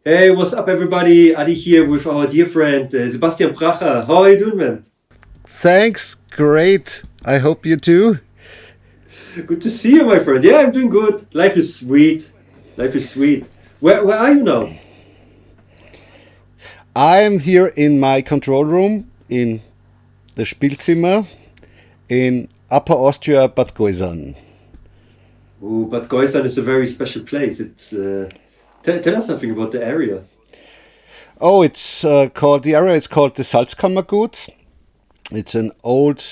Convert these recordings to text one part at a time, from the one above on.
Hey, what's up, everybody? Adi here with our dear friend Sebastian. How are you doing, man? Thanks, great. I hope you too. Good to see you, my friend. Yeah, I'm doing good. Life is sweet. Life is sweet. Where are you now? I'm here in my control room in the Spielzimmer in Upper Austria, Bad Goisern. Oh, Bad Goisern is a very special place. It's tell us something about the area. Oh, it's called the area. It's called the Salzkammergut. It's an old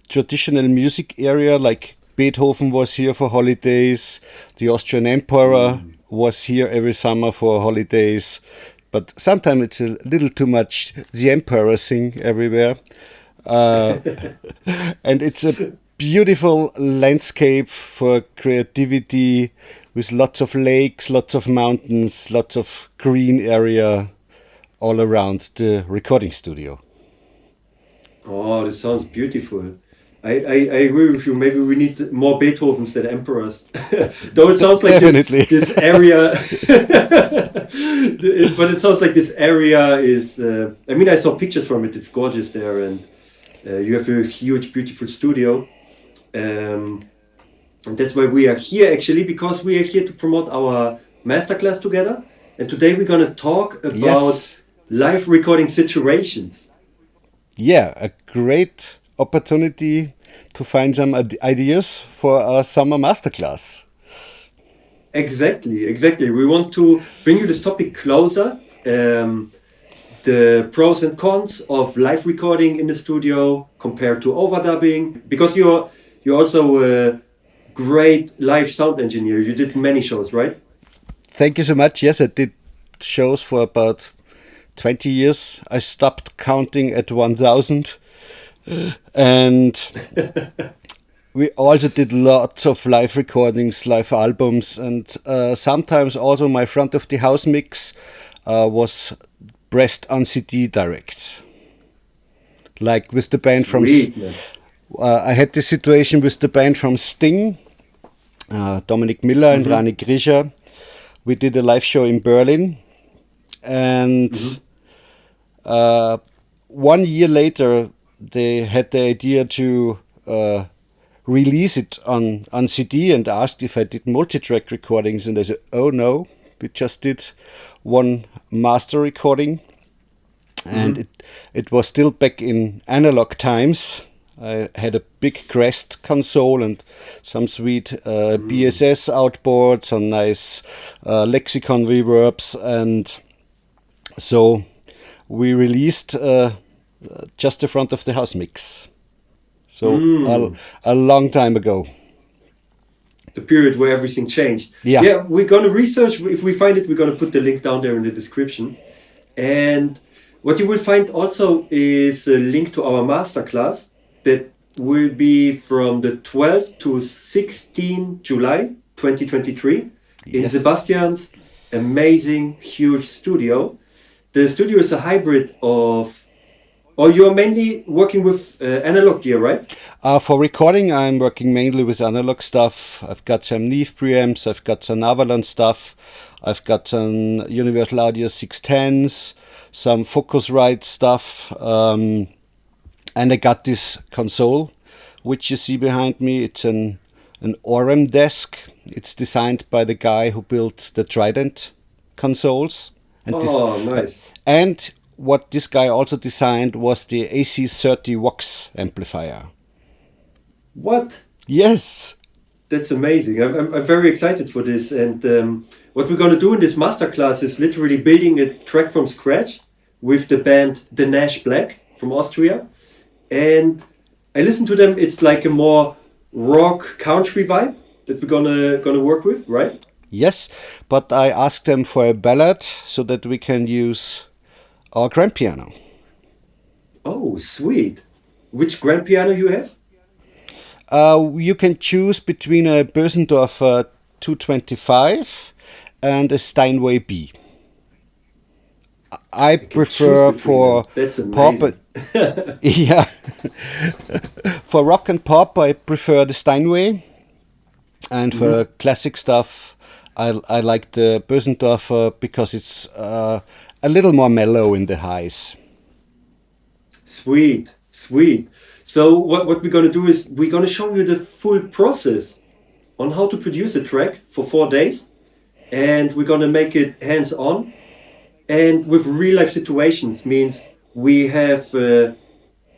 traditional music area. Like Beethoven was here for holidays. The Austrian Emperor was here every summer for holidays. But sometimes it's a little too much. The Emperor thing everywhere. And it's a beautiful landscape for creativity with lots of lakes, lots of mountains, lots of green area all around the recording studio. Oh, this sounds beautiful. I agree with you. Maybe we need more Beethovens than emperors. Though it sounds like Definitely. this area, but it sounds like this area is. I mean, I saw pictures from it. It's gorgeous there, and you have a huge, beautiful studio. And that's why we are here, actually, because we are here to promote our masterclass together. And today we're gonna talk about Yes. live recording situations. Yeah, a great opportunity to find some ideas for a summer masterclass. Exactly. We want to bring you this topic closer. The pros and cons of live recording in the studio compared to overdubbing. Because you're also a great live sound engineer. You did many shows, right? Thank you so much. Yes, I did shows for about 20 years. I stopped counting at 1000. And we also did lots of live recordings, live albums, and sometimes also my front of the house mix was pressed on CD direct. Like with the band Sweet, man. I had this situation with the band from Sting, Dominic Miller and Rhani Krija. We did a live show in Berlin, and 1 year later they had the idea to release it on CD and asked if I did multi-track recordings, and I said, oh no, we just did one master recording, and it was still back in analog times. I had a big Crest console and some sweet BSS outboards, some nice Lexicon reverbs, and so we released just the front of the house mix. So a long time ago. The period where everything changed. Yeah. We're gonna research. If we find it, we're gonna put the link down there in the description. And what you will find also is a link to our masterclass that will be from the 12th to 16 July 2023 in Yes. Sebastian's amazing, huge studio. The studio is a hybrid of. Or you're mainly working with analog gear, right? For recording, I'm working mainly with analog stuff. I've got some Neve preamps, I've got some Avalon stuff, I've got some Universal Audio 610s, some Focusrite stuff, and I got this console, which you see behind me. It's an Orem desk. It's designed by the guy who built the Trident consoles. And Nice. And what this guy also designed was the AC30 Vox amplifier. What? Yes. That's amazing. I'm very excited for this. And what we're going to do in this masterclass is literally building a track from scratch with the band The Nash Black from Austria. And I listened to them. It's like a more rock country vibe that we're gonna work with, right? Yes, but I asked them for a ballad so that we can use our grand piano. Oh, sweet. Which grand piano you have? You can choose between a Bösendorf 225 and a Steinway B. I prefer choose between for them. That's pop. amazing. Yeah, for rock and pop, I prefer the Steinway, and for classic stuff, I like the Bösendorfer because it's a little more mellow in the highs. Sweet, sweet. So what we're going to do is we're going to show you the full process on how to produce a track for 4 days. And we're going to make it hands-on and with real-life situations. Means we have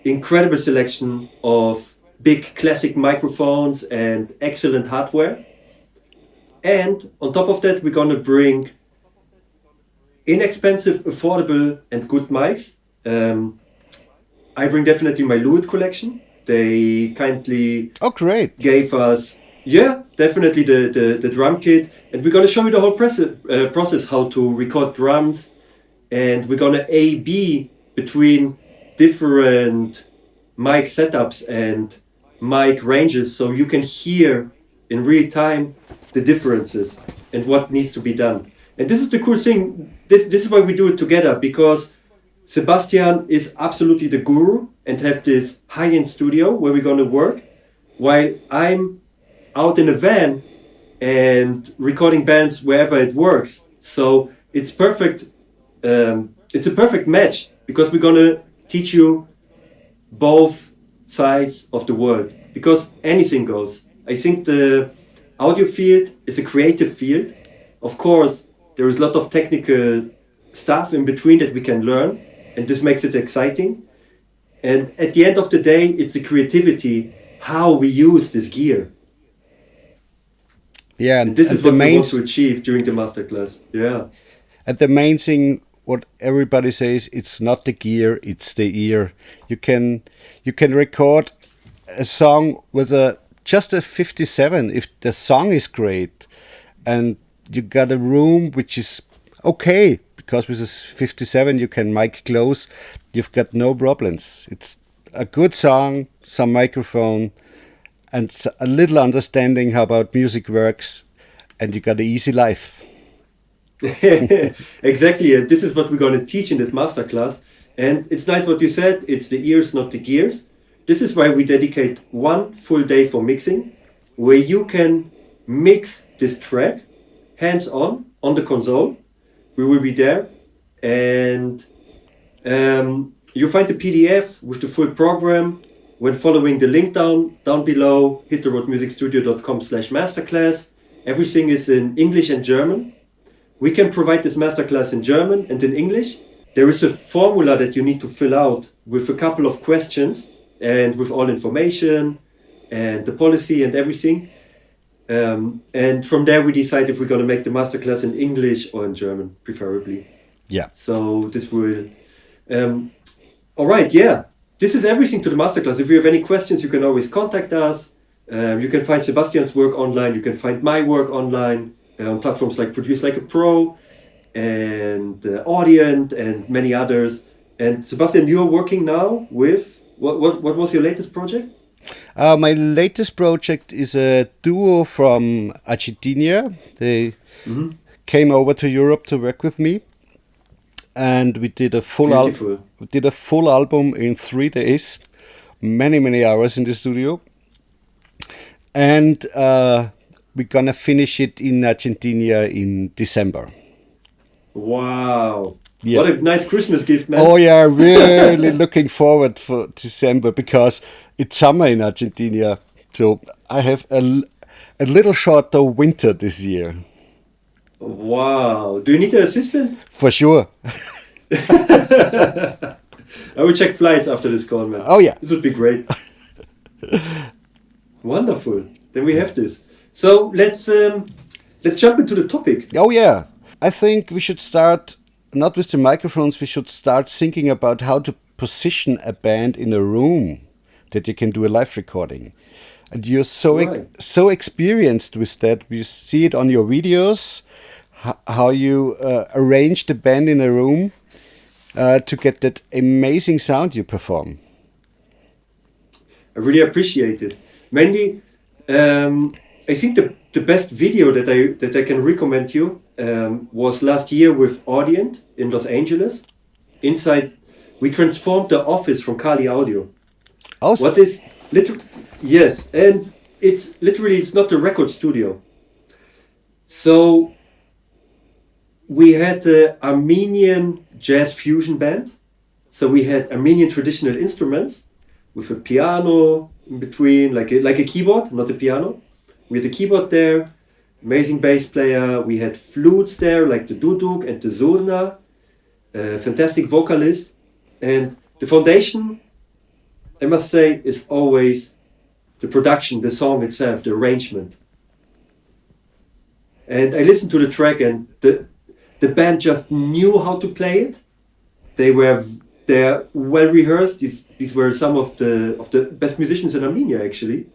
incredible selection of big classic microphones and excellent hardware. And on top of that, we're going to bring inexpensive, affordable and good mics. I bring definitely my Lewitt collection. They kindly gave us, definitely the drum kit. And we're going to show you the whole process, how to record drums. And we're going to A-B between different mic setups and mic ranges, so you can hear in real time the differences and what needs to be done. And this is the cool thing. This is why we do it together, because Sebastian is absolutely the guru and have this high-end studio where we're going to work, while I'm out in a van and recording bands wherever it works. So it's perfect. It's a perfect match, because we're going to teach you both sides of the world, because anything goes. I think the audio field is a creative field. Of course, there is a lot of technical stuff in between that we can learn, and this makes it exciting. And at the end of the day, it's the creativity, how we use this gear. Yeah, and this is what we want to achieve during the masterclass. Yeah. And the main thing, what everybody says, it's not the gear, it's the ear. You can record a song with just a 57 if the song is great, and you got a room which is okay, because with a 57 you can mic close, you've got no problems. It's a good song, some microphone, and a little understanding how about music works, and you got an easy life. Exactly, and this is what we're going to teach in this masterclass. And it's nice what you said, it's the ears, not the gears. This is why we dedicate 1 full day for mixing, where you can mix this track hands-on on the console. We will be there, and you find the PDF with the full program when following the link down below, hittheroadmusicstudio.com/masterclass. Everything is in English and German. We can provide this masterclass in German and in English. There is a formula that you need to fill out with a couple of questions and with all information and the policy and everything. And from there we decide if we're going to make the masterclass in English or in German, preferably. Yeah. So this will... all right, yeah. This is everything to the masterclass. If you have any questions, you can always contact us. You can find Sebastian's work online. You can find my work online. On platforms like Produce Like a Pro and Audient and many others. And Sebastian, you're working now with, what was your latest project? My latest project is a duo from Argentina. They came over to Europe to work with me, and we did a full album in 3 days, many hours in the studio, and we're gonna finish it in Argentina in December. Wow. Yeah. What a nice Christmas gift, man. Oh yeah, really looking forward for December, because it's summer in Argentina. So I have a little shorter winter this year. Wow. Do you need an assistant? For sure. I will check flights after this call, man. Oh yeah. This would be great. Wonderful. Then we have this. So let's jump into the topic. Oh yeah. I think we should start not with the microphones. We should start thinking about how to position a band in a room that you can do a live recording. And you're so experienced with that. We see it on your videos, how you arrange the band in a room to get that amazing sound you perform. I really appreciate it. Mainly, I think the best video that I can recommend you was last year with Audient in Los Angeles. Inside, we transformed the office from Kali Audio. Oh, what is literally, yes, and it's not a record studio. So we had the Armenian jazz fusion band. So we had Armenian traditional instruments with a piano in between, like a keyboard, not a piano. We had a keyboard there, amazing bass player. We had flutes there, like the duduk and the zurna, fantastic vocalist. And the foundation, I must say, is always the production, the song itself, the arrangement. And I listened to the track, and the band just knew how to play it. They're well rehearsed. These were some of the best musicians in Armenia, actually,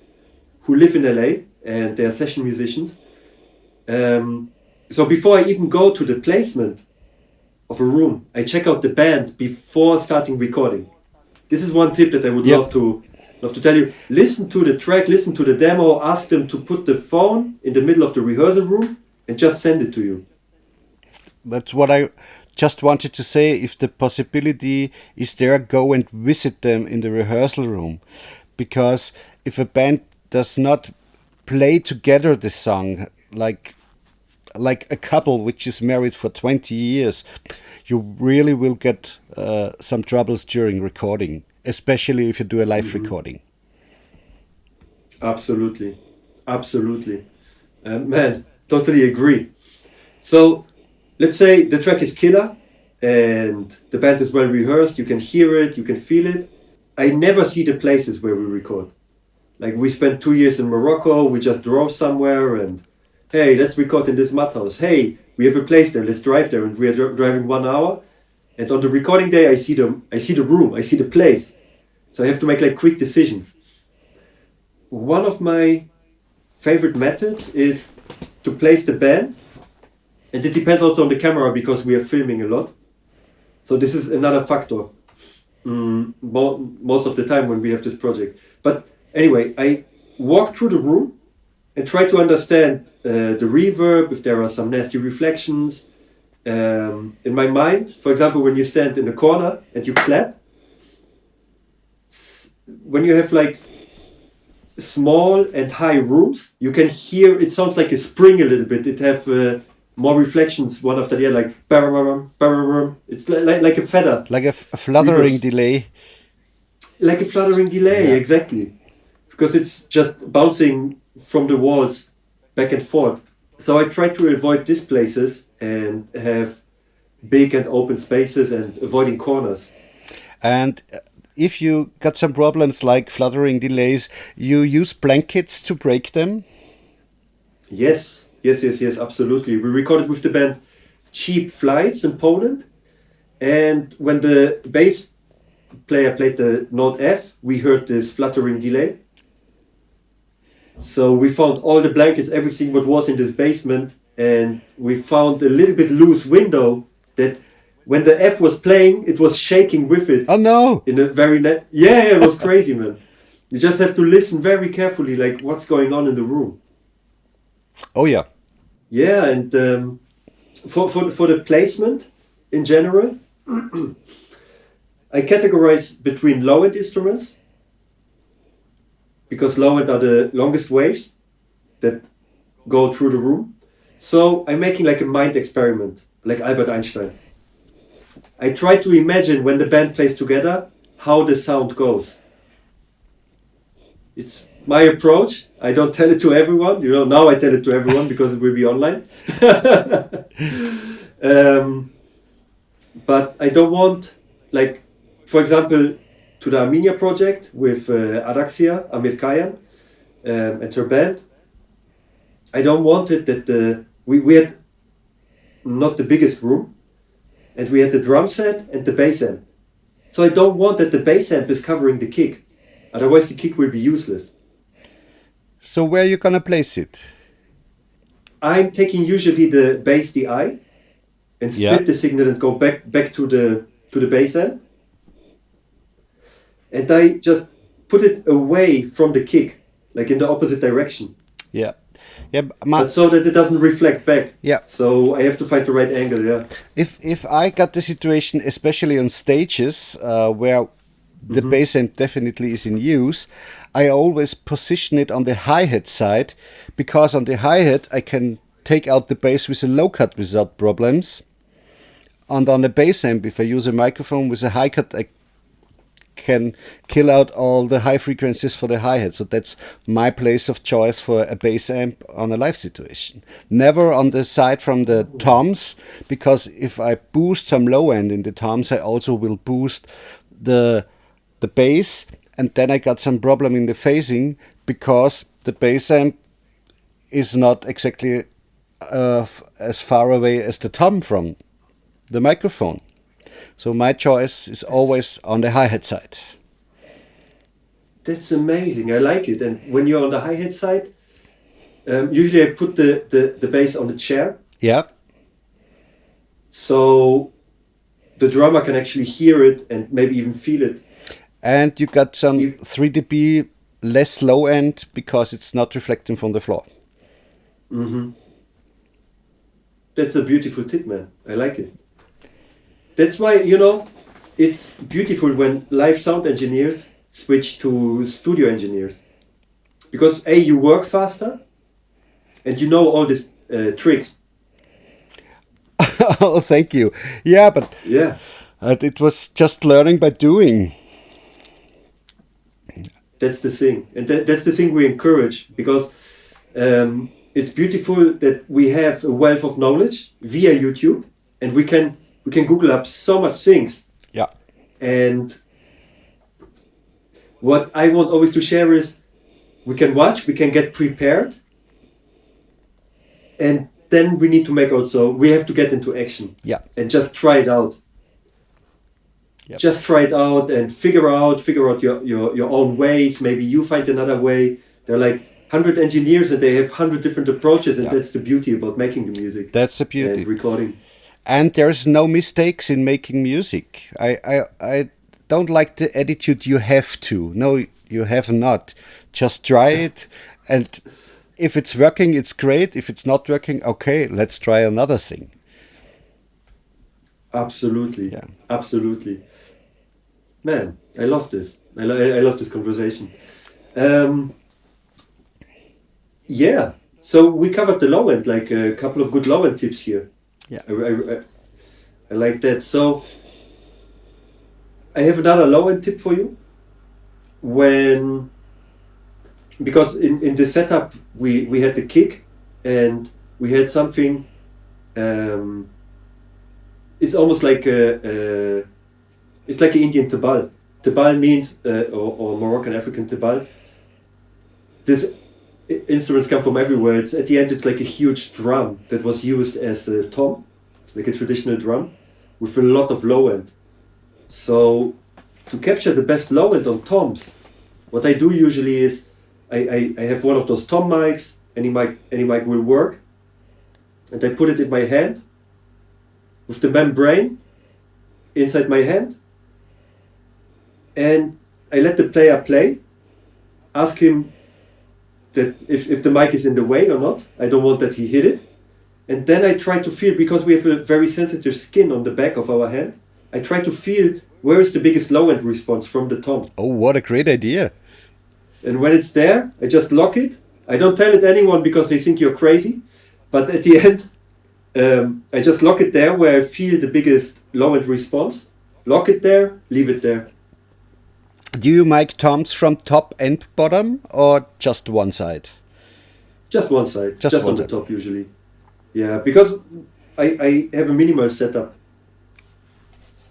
who live in LA, and they are session musicians. So before I even go to the placement of a room, I check out the band before starting recording. This is one tip that I would love to tell you. Listen to the track, listen to the demo, ask them to put the phone in the middle of the rehearsal room and just send it to you. That's what I just wanted to say. If the possibility is there, go and visit them in the rehearsal room. Because if a band does not play together the song, like a couple which is married for 20 years, you really will get some troubles during recording, especially if you do a live recording. Absolutely. Man, totally agree. So let's say the track is killer and the band is well rehearsed, you can hear it, you can feel it. I never see the places where we record. Like, we spent 2 years in Morocco, we just drove somewhere and, hey, let's record in this mud house. Hey, we have a place there, let's drive there. And we are driving 1 hour. And on the recording day, I see the room, I see the place. So I have to make like quick decisions. One of my favorite methods is to place the band. And it depends also on the camera, because we are filming a lot. So this is another factor most of the time when we have this project. But anyway, I walk through the room and try to understand the reverb, if there are some nasty reflections. In my mind, for example, when you stand in a corner and you clap, when you have like small and high rooms, you can hear, it sounds like a spring a little bit. It have more reflections one after the other, like bam. It's like a feather. Like a fluttering delay. Like a fluttering delay, yeah. Exactly. Because it's just bouncing from the walls back and forth. So I try to avoid these places and have big and open spaces and avoiding corners. And if you got some problems like fluttering delays, you use blankets to break them? Yes, absolutely. We recorded with the band Cheap Flights in Poland. And when the bass player played the note F, we heard this fluttering delay. So we found all the blankets, everything what was in this basement, and we found a little bit loose window that when the F was playing, it was shaking with it. Oh no! In a very it was crazy, man. You just have to listen very carefully, like what's going on in the room. Oh yeah. Yeah, and for the placement in general, I categorize between low-end instruments, because low-end are the longest waves that go through the room. So I'm making like a mind experiment, like Albert Einstein. I try to imagine when the band plays together, how the sound goes. It's my approach. I don't tell it to everyone. Now I tell it to everyone because it will be online. But I don't want, like, for example, to the Armenia project with Araxia, Amir Kayan, and her band. I don't want it that we had not the biggest room, and we had the drum set and the bass amp. So I don't want that the bass amp is covering the kick. Otherwise the kick will be useless. So where are you gonna place it? I'm taking usually the bass DI and split the signal and go back to the bass amp. And I just put it away from the kick, like in the opposite direction. Yeah. But so that it doesn't reflect back. Yeah. So I have to find the right angle, yeah. If I got the situation, especially on stages where the bass amp definitely is in use, I always position it on the hi-hat side, because on the hi-hat I can take out the bass with a low cut without problems. And on a bass amp, if I use a microphone with a high cut, I can kill out all the high frequencies for the hi-hat. So that's my place of choice for a bass amp on a live situation. Never on the side from the toms, because if I boost some low end in the toms, I also will boost the bass, and then I got some problem in the phasing because the bass amp is not exactly as far away as the tom from the microphone. So my choice is always on the hi-hat side. That's amazing. I like it. And when you're on the hi-hat side, usually I put the bass on the chair. Yeah. So the drummer can actually hear it and maybe even feel it. And you got some 3 dB less low end because it's not reflecting from the floor. Mm-hmm. That's a beautiful tip, man. I like it. That's why, it's beautiful when live sound engineers switch to studio engineers. Because A, you work faster and you know all these tricks. Oh, thank you. Yeah, but yeah, it was just learning by doing. That's the thing. And that's the thing we encourage, because it's beautiful that we have a wealth of knowledge via YouTube, and we can Google up so much things. Yeah. And what I want always to share is we can watch, we can get prepared, and then we need to we have to get into action. Yeah. And just try it out. Yep. Just try it out and figure out your own ways. Maybe you find another way. There are like 100 engineers and they have 100 different approaches, and that's the beauty about making the music. That's the beauty. And recording. And there's no mistakes in making music. I don't like the attitude you have to. No, you have not. Just try it, and if it's working, it's great. If it's not working, okay, let's try another thing. Absolutely. Yeah. Absolutely. Man, I love this. I love this conversation. Yeah. So we covered the low end, like a couple of good low end tips here. Yeah. I like that. So I have another low end tip for you. Because in the setup we had the kick and we had something. It's almost like it's like an Indian tabal. Tabal means or Moroccan African tabal. This instruments come from everywhere. At the end it's like a huge drum that was used as a tom, like a traditional drum, with a lot of low end. So to capture the best low end on toms, what I do usually is I have one of those tom mics. Any mic will work, and I put it in my hand with the membrane inside my hand, and I let the player play, ask him that if the mic is in the way or not. I don't want that he hit it. And then I try to feel, because we have a very sensitive skin on the back of our hand, I try to feel where is the biggest low end response from the tom. Oh, what a great idea. And when it's there, I just lock it. I don't tell it anyone because they think you're crazy. But at the end, I just lock it there where I feel the biggest low end response. Lock it there, leave it there. Do you mic toms from top and bottom, or just one side? Just one side. Just one on side. The top usually. Yeah, because I have a minimal setup.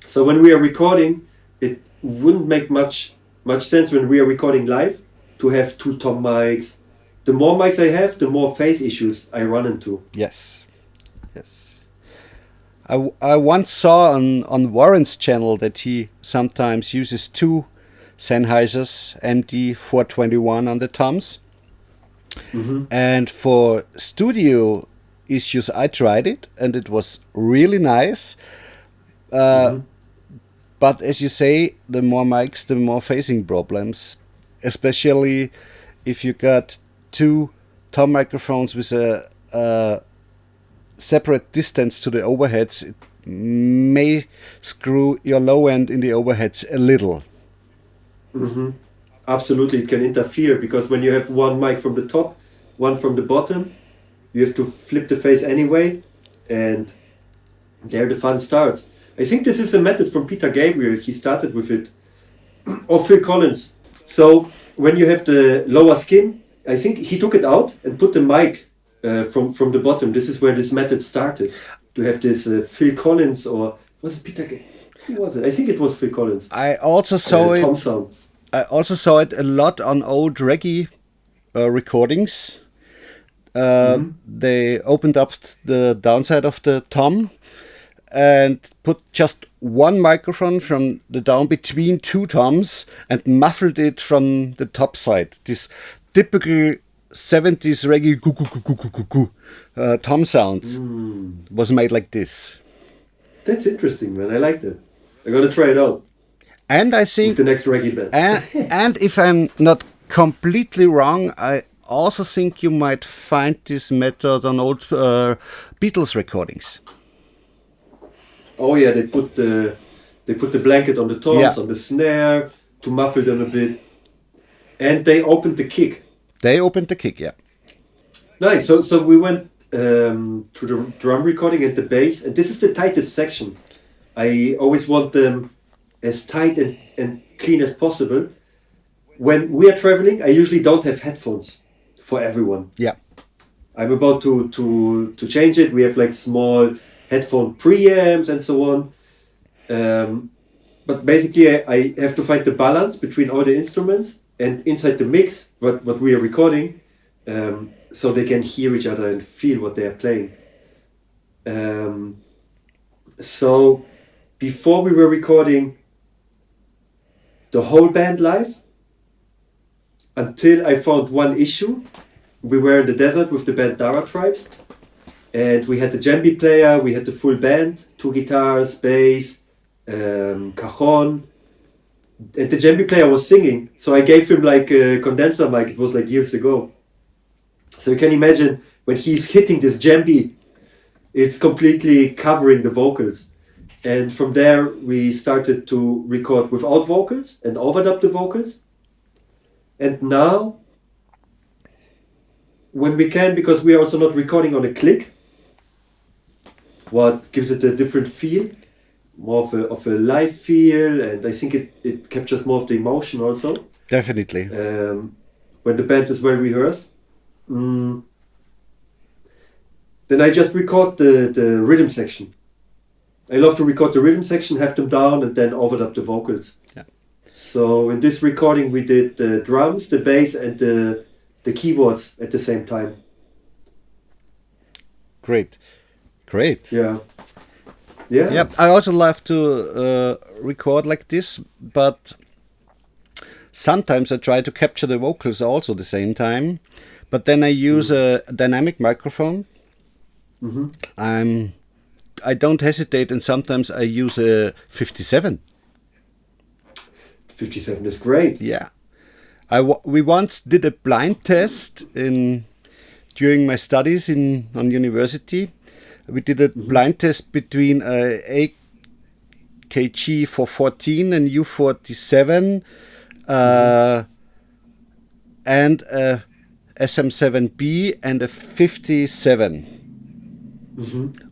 So when we are recording, it wouldn't make much sense when we are recording live to have two tom mics. The more mics I have, the more phase issues I run into. Yes. I once saw on Warren's channel that he sometimes uses two Sennheisers MD421 on the toms. Mm-hmm. And for studio issues, I tried it and it was really nice. But as you say, the more mics, the more phasing problems, especially if you got two tom microphones with a separate distance to the overheads. It may screw your low end in the overheads a little. Mm-hmm. Absolutely, it can interfere, because when you have one mic from the top, one from the bottom, You have to flip the face anyway, and there the fun starts. I think this is a method from Peter Gabriel. He started with it, or Phil Collins. So when you have the lower skin, I think he took it out and put the mic from the bottom. This is where this method started. To have this Phil Collins, or was it Peter? Who was it? I think it was Phil Collins. I also saw it. Tom sound. I also saw it a lot on old reggae recordings. They opened up the downside of the tom and put just one microphone from the down between two toms and muffled it from the top side. This typical 70s reggae tom sound was made like this. That's interesting, man. I liked it. I'm gonna try it out. And I think with the next reggae band. and if I'm not completely wrong, I also think you might find this method on old Beatles recordings. Oh yeah, they put the blanket on the toms, on the snare to muffle them a bit, and they opened the kick. They opened the kick, yeah. Nice. So we went to the drum recording and the bass, and this is the tightest section. I always want them as tight and clean as possible. When we are traveling, I usually don't have headphones for everyone. Yeah. I'm about to change it. We have like small headphone preamps and so on. But basically I have to find the balance between all the instruments and inside the mix, what we are recording, so they can hear each other and feel what they are playing. So before we were recording the whole band live, until I found one issue. We were in the desert with the band Dara Tribes, and we had the djembe player, we had the full band, 2 guitars, bass, cajon, and the djembe player was singing, so I gave him like a condenser mic. It was like years ago. So you can imagine when he's hitting this djembe, it's completely covering the vocals. And from there we started to record without vocals and overdub the vocals. And now, when we can, because we are also not recording on a click, what gives it a different feel, more of a live feel, and I think it captures more of the emotion also. Definitely. When the band is well rehearsed. Then I just record the rhythm section. I love to record the rhythm section, have them down, and then overdub the vocals. Yeah. So in this recording we did the drums, the bass, and the keyboards at the same time. Great. Yeah. I also love to record like this, but sometimes I try to capture the vocals also at the same time. But then I use a dynamic microphone. I don't hesitate, and sometimes I use a 57. 57 is great. Yeah. We once did a blind test during my studies on university. We did a blind test between a AKG 414 and U47 and a SM7B and a 57.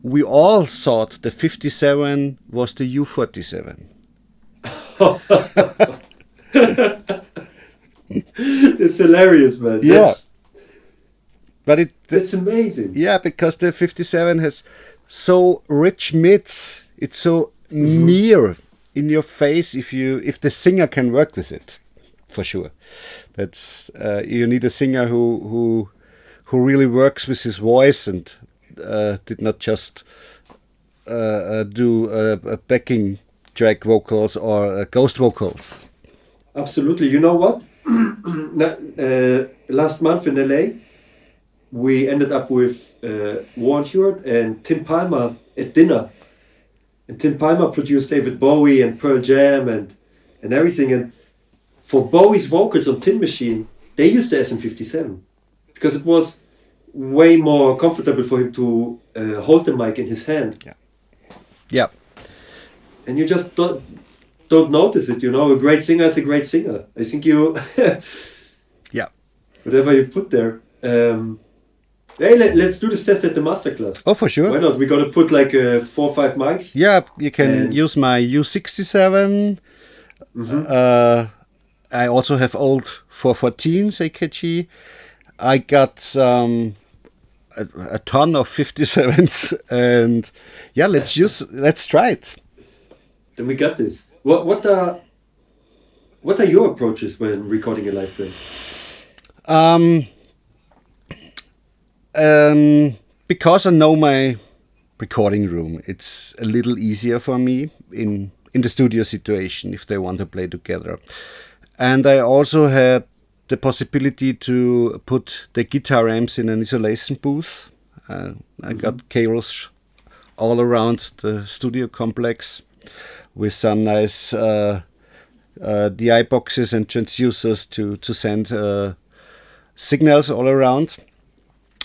We all thought the 57 was the U47. It's hilarious, man. Yeah. That's amazing. Yeah, because the 57 has so rich mids. It's so near in your face if the singer can work with it, for sure. That's you need a singer who really works with his voice and did not just do a backing track vocals or ghost vocals. Absolutely. You know what? Last month in LA, we ended up with Warren Hewart and Tim Palmer at dinner. And Tim Palmer produced David Bowie and Pearl Jam and everything. And for Bowie's vocals on Tin Machine, they used the SM57 because it was way more comfortable for him to hold the mic in his hand. Yeah. And you just don't notice it, you know. A great singer is a great singer. I think you... Yeah. Whatever you put there. Hey, let's do this test at the masterclass. Oh, for sure. Why not? We're gonna put like 4 or 5 mics. Yeah, you can use my U67. I also have old 414s AKG. I got a ton of 57s, and yeah, let's try it. Then we got this. What are your approaches when recording a live band? Because I know my recording room, it's a little easier for me in the studio situation if they want to play together. And I also had the possibility to put the guitar amps in an isolation booth. I got cables all around the studio complex with some nice DI boxes and transducers to send signals all around.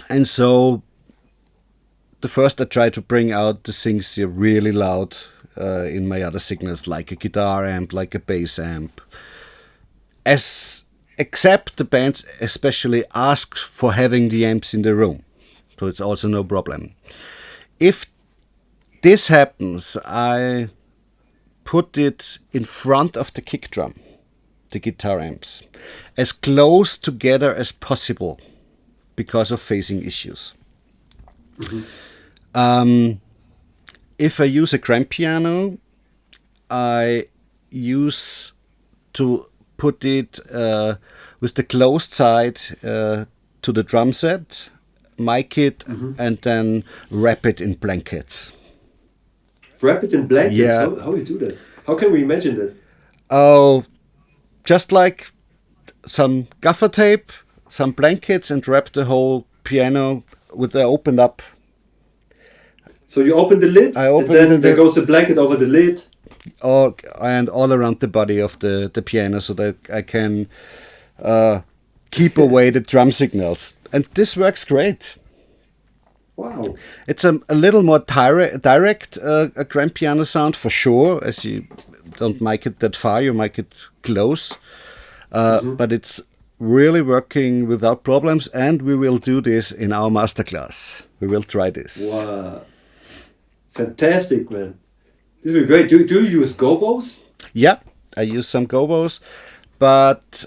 And so the first I try to bring out the things really loud in my other signals, like a guitar amp, like a bass amp. Except the bands especially ask for having the amps in the room. So it's also no problem. If this happens, I put it in front of the kick drum, the guitar amps, as close together as possible because of phasing issues. If I use a grand piano, I use to put it with the closed side to the drum set, mic it, and then wrap it in blankets. Wrap it in blankets? Yeah. How you do that? How can we imagine that? Oh, just like some gaffer tape, some blankets, and wrap the whole piano with the opened up. So you open the lid, and then there goes a blanket over the lid. And all around the body of the piano so that I can keep away the drum signals. And this works great. Wow. It's a little more direct a grand piano sound for sure, as you don't mic it that far, you mic it close. But it's really working without problems, and we will do this in our masterclass. We will try this. Wow. Fantastic, man. This will be great. Do you use gobos? Yeah, I use some gobos, but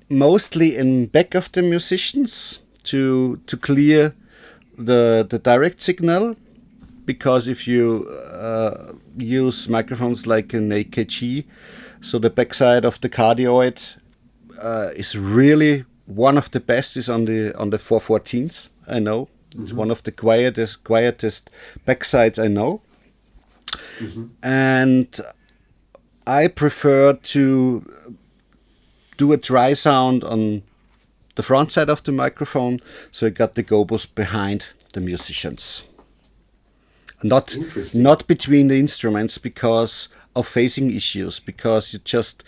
mostly in back of the musicians to clear the direct signal, because if you use microphones like an AKG, so the backside of the cardioid is really one of the best is on the 414s. I know it's one of the quietest backsides I know. And I prefer to do a dry sound on the front side of the microphone, so I got the gobos behind the musicians, not between the instruments because of phasing issues, because you just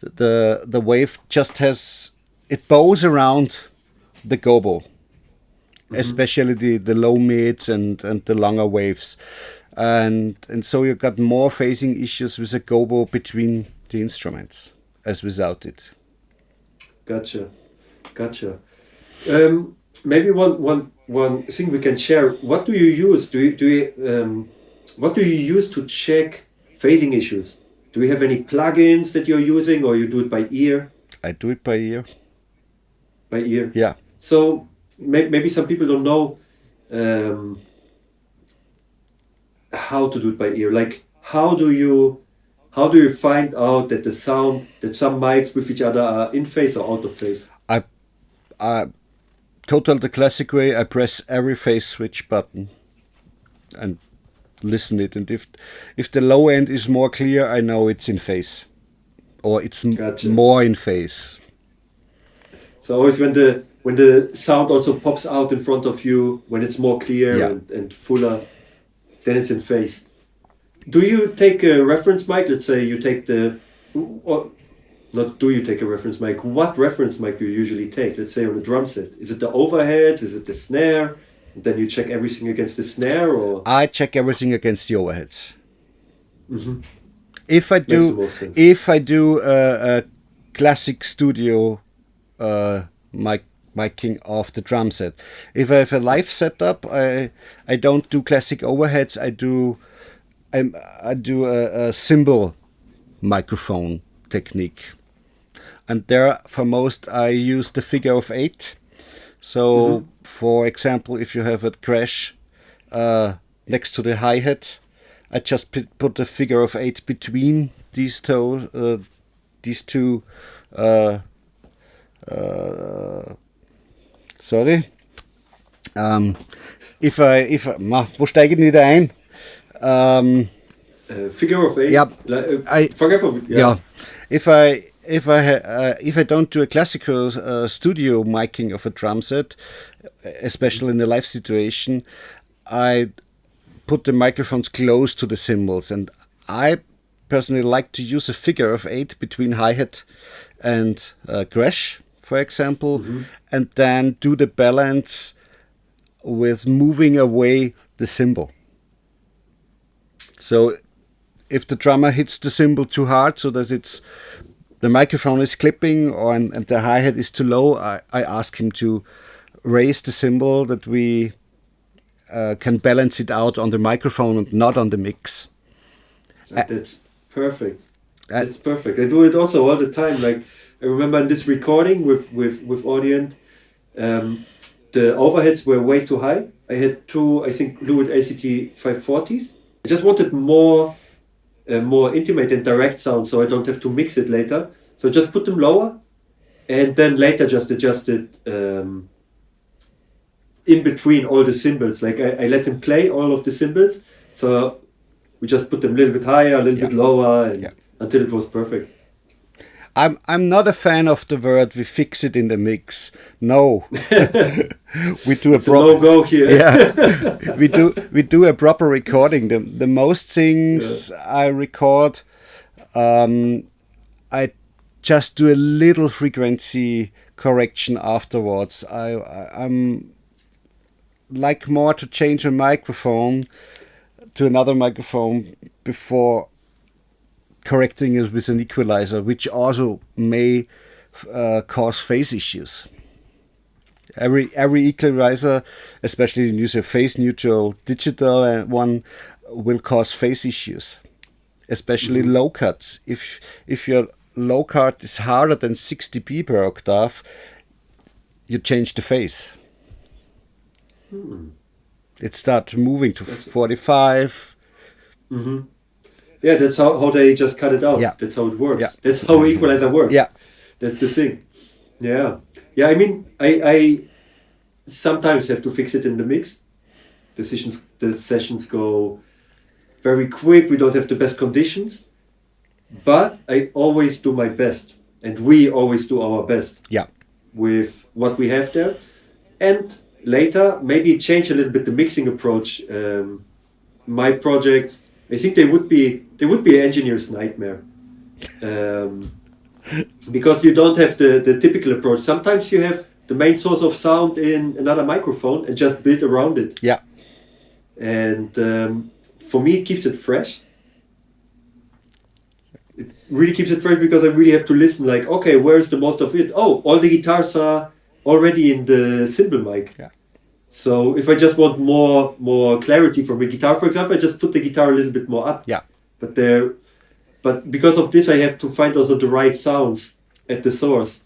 the wave just has it bows around the gobo, especially the low mids and the longer waves. And so you got more phasing issues with a gobo between the instruments as without it. Gotcha. Maybe one thing we can share. What do you use? What do you use to check phasing issues? Do you have any plugins that you're using, or you do it by ear? I do it by ear. By ear. Yeah. So maybe some people don't know how to do it by ear. Like how do you find out that the sound that some mics with each other are in phase or out of phase? I total the classic way. I press every phase switch button and listen it, and if the low end is more clear, I know it's in phase, or it's more in phase. So always when the sound also pops out in front of you, when it's more clear and fuller, then it's in phase. Do you take a reference mic? Let's say you take not do you take a reference mic? What reference mic do you usually take? Let's say on a drum set. Is it the overheads? Is it the snare? And then you check everything against the snare, or? I check everything against the overheads. Mm-hmm. If I do a classic studio mic miking of the drum set. If I have a live setup, I don't do classic overheads. I do a cymbal microphone technique, and there for most I use the figure of 8. So, for example, if you have a crash next to the hi-hat, I just put the figure of 8 between these two. Sorry. Wo steige ich wieder ein? Figure of 8. Yeah, Yeah. If I don't do a classical studio miking of a drum set, especially in a live situation, I put the microphones close to the cymbals, and I personally like to use a figure of 8 between hi-hat and crash, for example, and then do the balance with moving away the cymbal. So if the drummer hits the cymbal too hard so that the microphone is clipping and the hi-hat is too low, I ask him to raise the cymbal that we can balance it out on the microphone and not on the mix. That's perfect. That's perfect. I do it also all the time. Like I remember in this recording with Adrian, the overheads were way too high. I had two, I think, Lewitt ACT 540s. I just wanted more intimate and direct sound, so I don't have to mix it later. So just put them lower, and then later just adjust it in between all the cymbals. Like I let him play all of the cymbals, so we just put them a little bit higher, a little bit lower, and until it was perfect. I'm not a fan of the word "we fix it in the mix." No, we do a proper no-go here. Yeah, we do a proper recording. The most things I record, I just do a little frequency correction afterwards. I'm like more to change a microphone to another microphone before correcting it with an equalizer, which also may cause phase issues. Every equalizer, especially when you use a phase neutral digital one, will cause phase issues, especially low cuts. If your low cut is harder than 6 dB per octave, you change the phase. It starts moving to 45. Yeah, that's how they just cut it out. Yeah. That's how it works. Yeah. That's how equalizer works. Yeah. That's the thing. Yeah. Yeah, I mean, I sometimes have to fix it in the mix. The sessions go very quick. We don't have the best conditions. But I always do my best. And we always do our best. Yeah. With what we have there. And later, maybe change a little bit the mixing approach. My projects, I think they would be an engineer's nightmare, because you don't have the typical approach. Sometimes you have the main source of sound in another microphone and just build around it. Yeah. And for me, it keeps it fresh. It really keeps it fresh because I really have to listen. Like, okay, where is the most of it? Oh, all the guitars are already in the cymbal mic. Yeah. So if I just want more clarity from a guitar, for example, I just put the guitar a little bit more up. Yeah. But because of this, I have to find also the right sounds at the source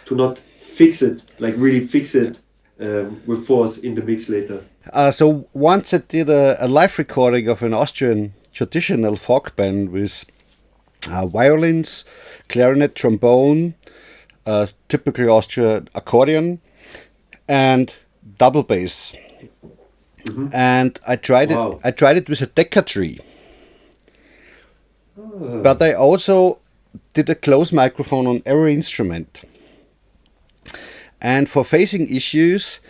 to not fix it, like really fix it with force in the mix later. So once I did a live recording of an Austrian traditional folk band with violins, clarinet, trombone, typical Austrian accordion, and double bass. And I tried it. I tried it with a Decca tree. But I also did a close microphone on every instrument. And for phasing issues,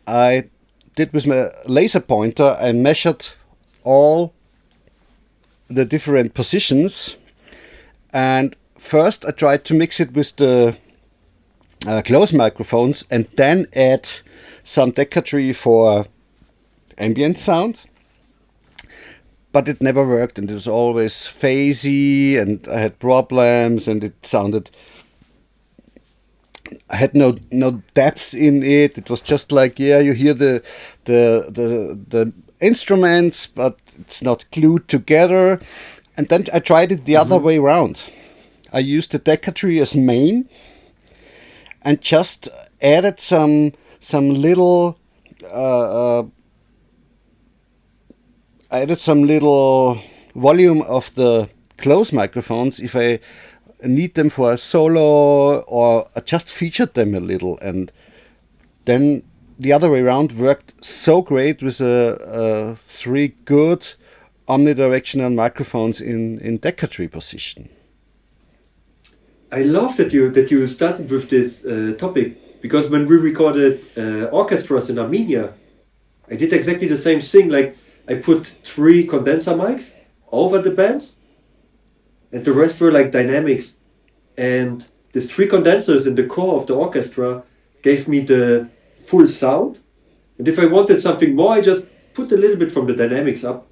I did with my laser pointer, I measured all the different positions. And first I tried to mix it with the close microphones and then add some Decca tree for ambient sound. But it never worked, and it was always phasey, and I had problems, and it sounded I had no depth in it. It was just like, yeah, you hear the instruments, but it's not glued together. And then I tried it the other way around. I used the Decca tree as main and just added some little volume of the close microphones if I need them for a solo, or I just featured them a little, and then the other way around worked so great with three good omnidirectional microphones in Decca tree position. I love that you started with this topic, because when we recorded orchestras in Armenia, I did exactly the same thing. Like, I put 3 condenser mics over the bands, and the rest were like dynamics. And these 3 condensers in the core of the orchestra gave me the full sound. And if I wanted something more, I just put a little bit from the dynamics up.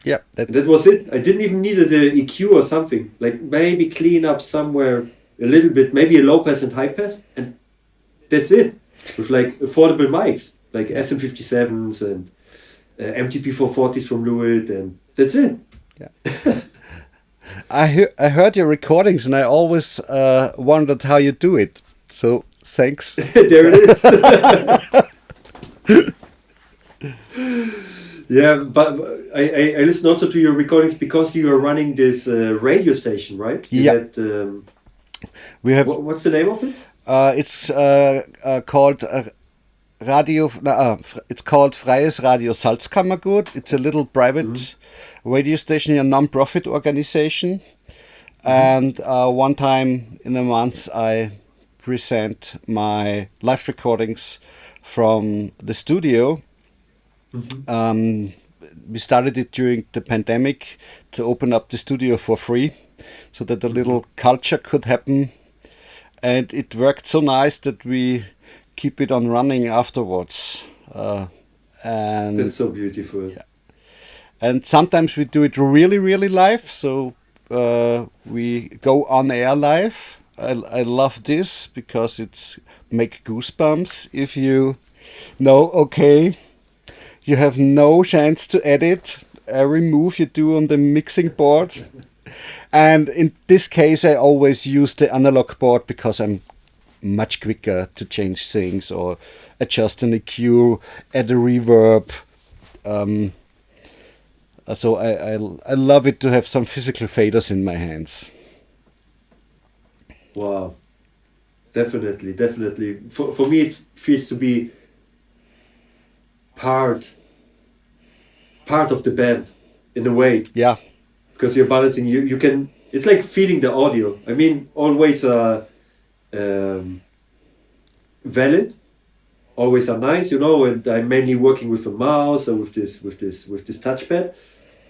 Yeah, that was it. I didn't even need the EQ or something. Like, maybe clean up somewhere a little bit, maybe a low pass and high pass, and that's it. With like affordable mics, like SM57s and MTP 440s from Lewitt, and that's it. Yeah. I heard your recordings, and I always wondered how you do it. So thanks. There it is. Yeah, but I listen also to your recordings because you are running this radio station, right? Yeah. We have. What's the name of it? It's called Radio. It's called Freies Radio Salzkammergut. It's a little private radio station, a non-profit organization, and one time in a month I present my live recordings from the studio. We started it during the pandemic to open up the studio for free, so that a little culture could happen, and it worked so nice that we keep it on running afterwards. And that's so beautiful. Yeah. And sometimes we do it really, really live. So we go on air live. I love this because it's make goosebumps. If you know, okay, you have no chance to edit every move you do on the mixing board. And in this case, I always use the analog board because I'm much quicker to change things or adjust an EQ, add a reverb. So I love it to have some physical faders in my hands. Wow. Definitely. For me, it feels to be part of the band in a way. Yeah. Because you're balancing, you can, it's like feeling the audio. I mean, always valid, always are nice, and I'm mainly working with a mouse or with this touchpad.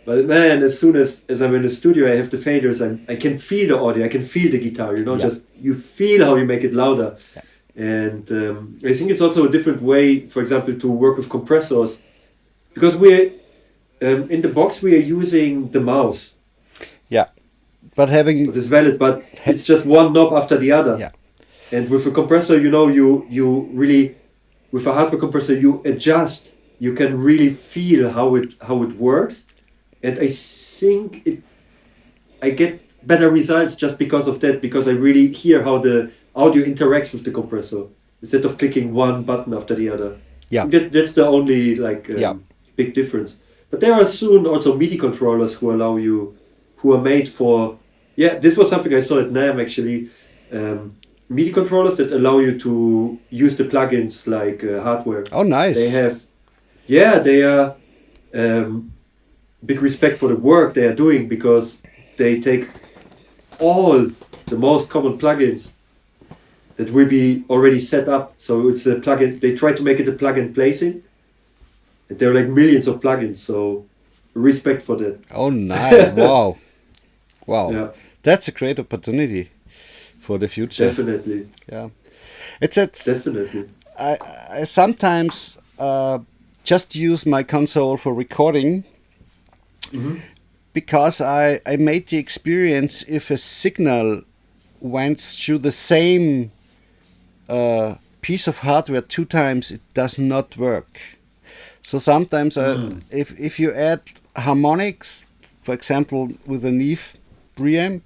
But man, as soon as I'm in the studio, I have the faders, I can feel the audio, I can feel the guitar, just you feel how you make it louder. Yeah. And I think it's also a different way, for example, to work with compressors, because we're in the box we are using the mouse. Yeah, but having it's valid, but it's just one knob after the other. Yeah, and with a compressor, you really, with a hardware compressor, you adjust. You can really feel how it works, and I think I get better results just because of that, because I really hear how the audio interacts with the compressor instead of clicking one button after the other. Yeah, that's the only big difference. But there are soon also MIDI controllers who are made for. Yeah, this was something I saw at NAMM actually. MIDI controllers that allow you to use the plugins like hardware. Oh, nice. They are big respect for the work they are doing, because they take all the most common plugins that will be already set up. So it's a plugin. They try to make it a plug-and placing. And there are like millions of plugins. So respect for that. Oh, nice! Wow. Yeah. That's a great opportunity for the future. Definitely. Yeah. It's definitely. I sometimes just use my console for recording, because I made the experience, if a signal went through the same a piece of hardware 2 times, it does not work. So sometimes if you add harmonics, for example, with a Neve preamp,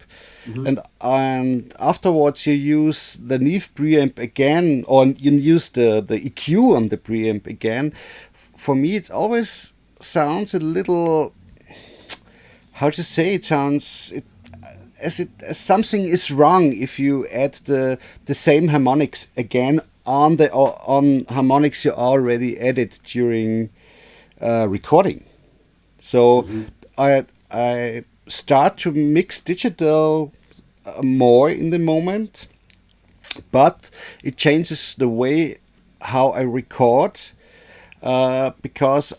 and afterwards you use the Neve preamp again, or you use the EQ on the preamp again, for me it always sounds a little, how to say, it sounds as something is wrong if you add the same harmonics again on harmonics you already added during recording. So I start to mix digital more in the moment, but it changes the way how I record, because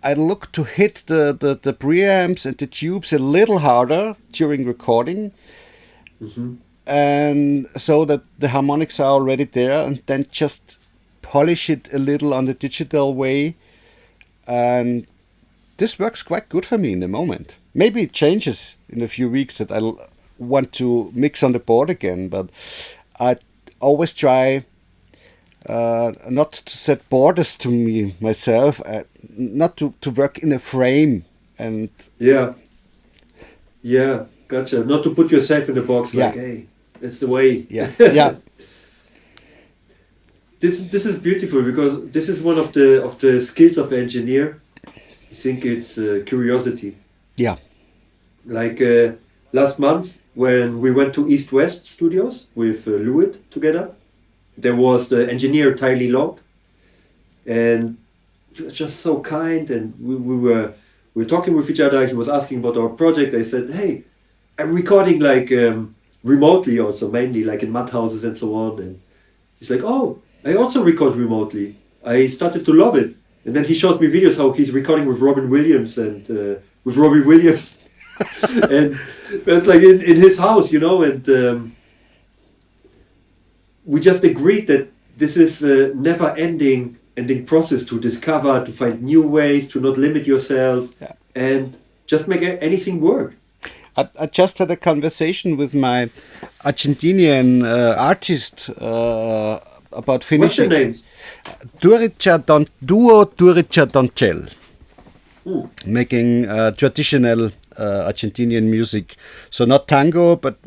I look to hit the preamps and the tubes a little harder during recording, and so that the harmonics are already there, and then just polish it a little on the digital way, and this works quite good for me in the moment. Maybe it changes in a few weeks that I want to mix on the board again, but I always try not to set borders to me myself, not to work in a frame, and yeah, gotcha. Not to put yourself in the box like, hey, that's the way. Yeah. This is beautiful, because this is one of the skills of an engineer. I think it's curiosity. Yeah. Like last month when we went to East West Studios with Lewitt together, there was the engineer Tylee Long, and he was just so kind, and we were talking with each other. He was asking about our project. I said, hey, I'm recording like remotely also, mainly like in mud houses and so on. And he's like, oh, I also record remotely. I started to love it. And then he shows me videos how he's recording with Robin Williams and with Robbie Williams. And it's like in his house, and we just agreed that this is a never-ending process to discover, to find new ways, to not limit yourself, and just make anything work. I just had a conversation with my Argentinian artist about finishing. What's their names? Duo Duricha Donchel, making traditional Argentinian music. So not tango, but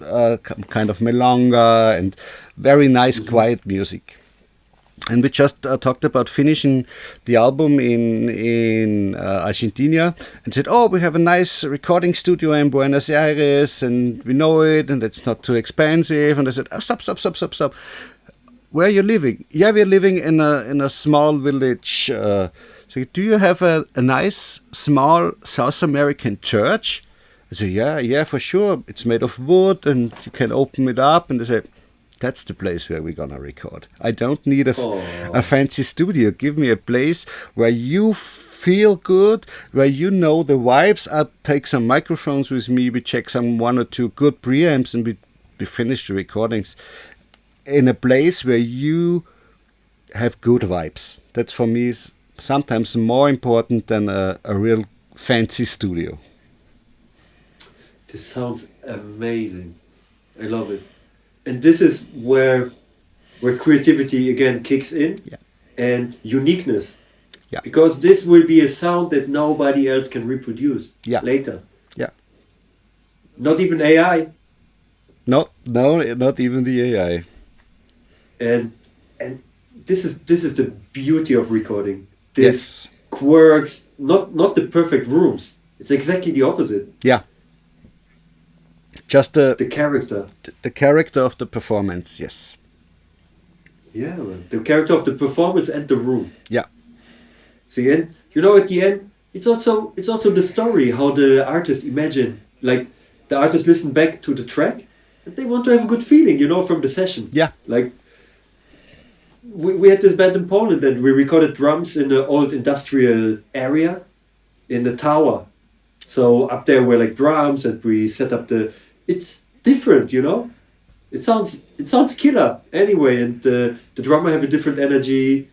kind of milonga and very nice, quiet music. And we just talked about finishing the album in Argentina, and said, oh, we have a nice recording studio in Buenos Aires, and we know it, and it's not too expensive. And I said, oh, stop. Where are you living? Yeah, we're living in a small village. So do you have a nice, small South American church? I said, yeah, for sure. It's made of wood, and you can open it up. And they said, that's the place where we're gonna record. I don't need a fancy studio. Give me a place where you feel good, where you know the vibes. I'll take some microphones with me. We check some 1 or 2 good preamps, and we finish the recordings in a place where you have good vibes. That for me is sometimes more important than a real fancy studio. This sounds amazing. I love it. And this is where creativity again kicks in, and uniqueness. Yeah. Because this will be a sound that nobody else can reproduce later. Yeah. Not even AI. No, not even the AI. And this is the beauty of recording. This quirks, not the perfect rooms. It's exactly the opposite. Yeah. Just the character. The character of the performance, yes. Yeah, man. The character of the performance and the room. Yeah. See, and at the end, it's also the story, how the artist imagine, like the artist listen back to the track, and they want to have a good feeling, from the session. Yeah. Like we had this band in Poland, and we recorded drums in the old industrial area in the tower. So up there were like drums, and we set up it's different, It sounds killer anyway, and the drummer have a different energy.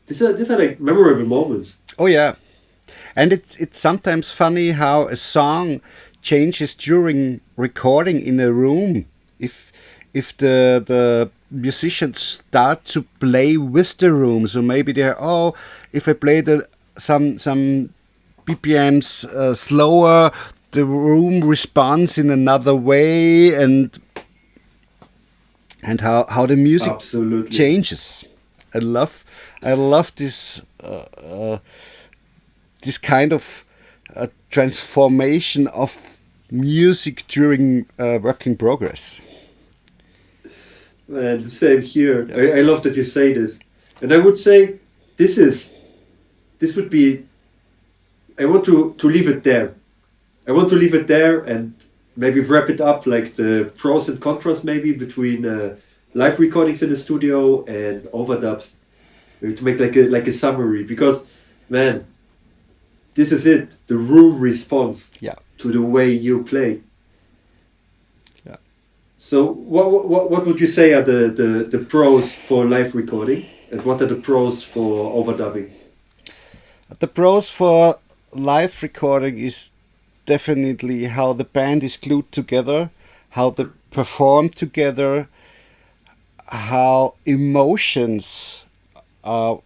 These are like memorable moments. Oh yeah, and it's sometimes funny how a song changes during recording in a room. if the musicians start to play with the room, so maybe they're if I play some BPMs slower, the room responds in another way, and how the music Absolutely changes. I love this this kind of transformation of music during work in progress. Man, the same here. I love that you say this, and I would say this would be. I want to leave it there. I want to leave it there and maybe wrap it up like the pros and contras maybe between live recordings in the studio and overdubs. Maybe to make like a summary, because man, this is it. The room responds to the way you play. Yeah. So what would you say are the pros for live recording, and what are the pros for overdubbing? The pros for live recording is definitely how the band is glued together, how they perform together, how emotions are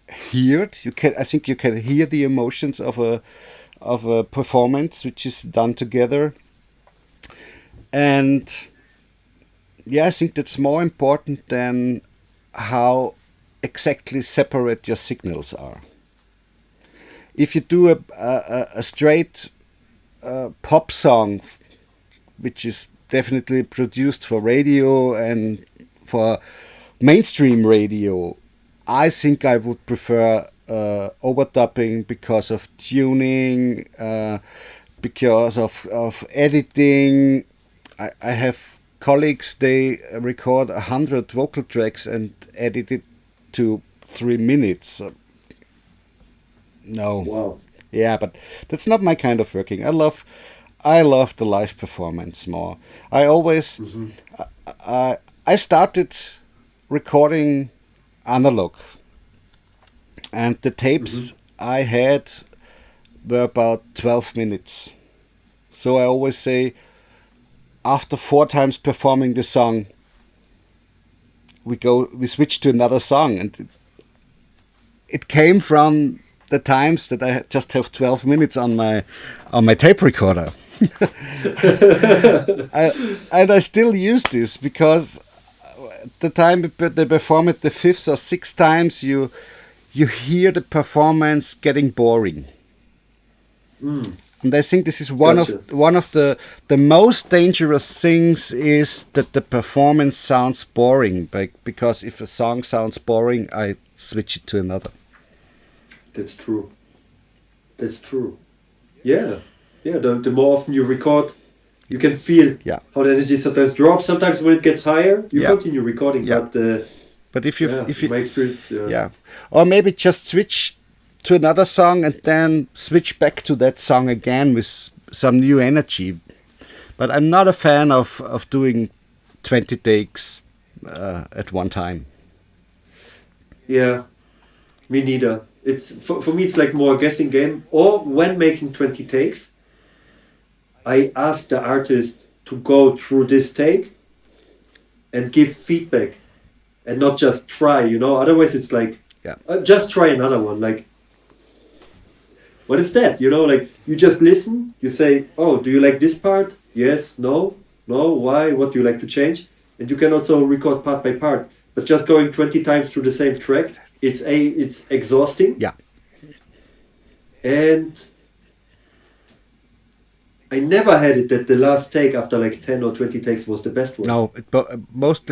heard. I think you can hear the emotions of a performance which is done together. And I think that's more important than how exactly separate your signals are. If you do a straight pop song, which is definitely produced for radio and for mainstream radio, I think I would prefer overdubbing because of tuning, because of editing. I have colleagues, they record 100 vocal tracks and edit it to 3 minutes. No. Wow. Yeah, but that's not my kind of working. I love the live performance more. I always I started recording analog, and the tapes I had were about 12 minutes. So I always say, after 4 times performing the song, we switch to another song, and it came from the times that I just have 12 minutes on my tape recorder. I still use this, because the time they perform it the 5th or 6th times, you hear the performance getting boring. And I think this is one of the most dangerous things, is that the performance sounds boring. Because if a song sounds boring, I switch it to another. That's true. Yeah. The more often you record, you can feel how the energy sometimes drops. Sometimes when it gets higher, you continue recording. Yeah. But if you my experience, or maybe just switch to another song and then switch back to that song again with some new energy. But I'm not a fan of doing 20 takes at one time. Yeah, me neither. It's for me, it's like more a guessing game. Or when making 20 takes, I ask the artist to go through this take and give feedback, and not just try. Otherwise it's like, just try another one. Like, what is that? Like, you just listen. You say, oh, do you like this part? Yes, no, why? What do you like to change? And you can also record part by part. But just going 20 times through the same track, it's exhausting. Yeah. And I never had it that the last take after like 10 or 20 takes was the best one. No, most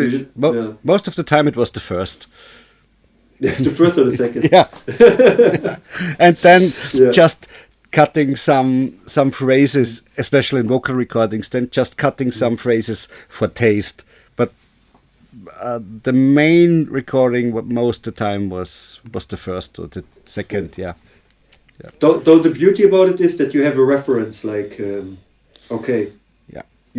of the time it was the first. The first or the second. Yeah. And then just cutting some phrases, especially in vocal recordings, then just cutting some phrases for taste. But the main recording most of the time was the first or the second. Yeah. Though the beauty about it is that you have a reference, like, you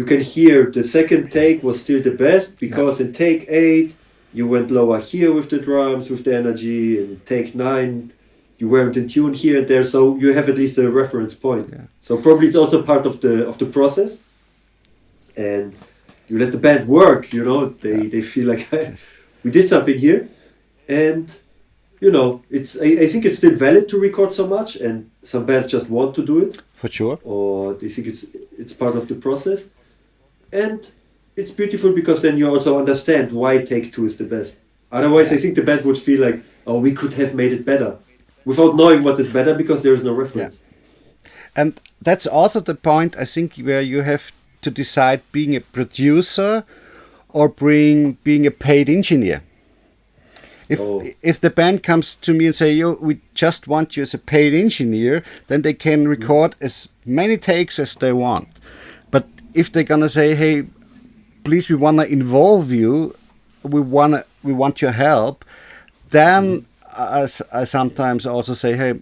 can hear the second take was still the best, because in take 8 you went lower here with the drums, with the energy, and take 9 you weren't in tune here and there, so you have at least a reference point. So probably it's also part of the process. And you let the band work. You know, they feel like we did something here, and you know, I think it's still valid to record so much, and some bands just want to do it For sure. or they think it's part of the process, and it's beautiful because then you also understand why take two is the best. Otherwise, I think the band would feel like, oh, we could have made it better, without knowing what is better because there is no reference. And that's also the point, I think, where you have to decide being a producer or being a paid engineer. If the band comes to me and say, "Yo, we just want you as a paid engineer," then they can record as many takes as they want. But if they're gonna say, "Hey, please, we wanna involve you, we want your help," then I sometimes also say, "Hey,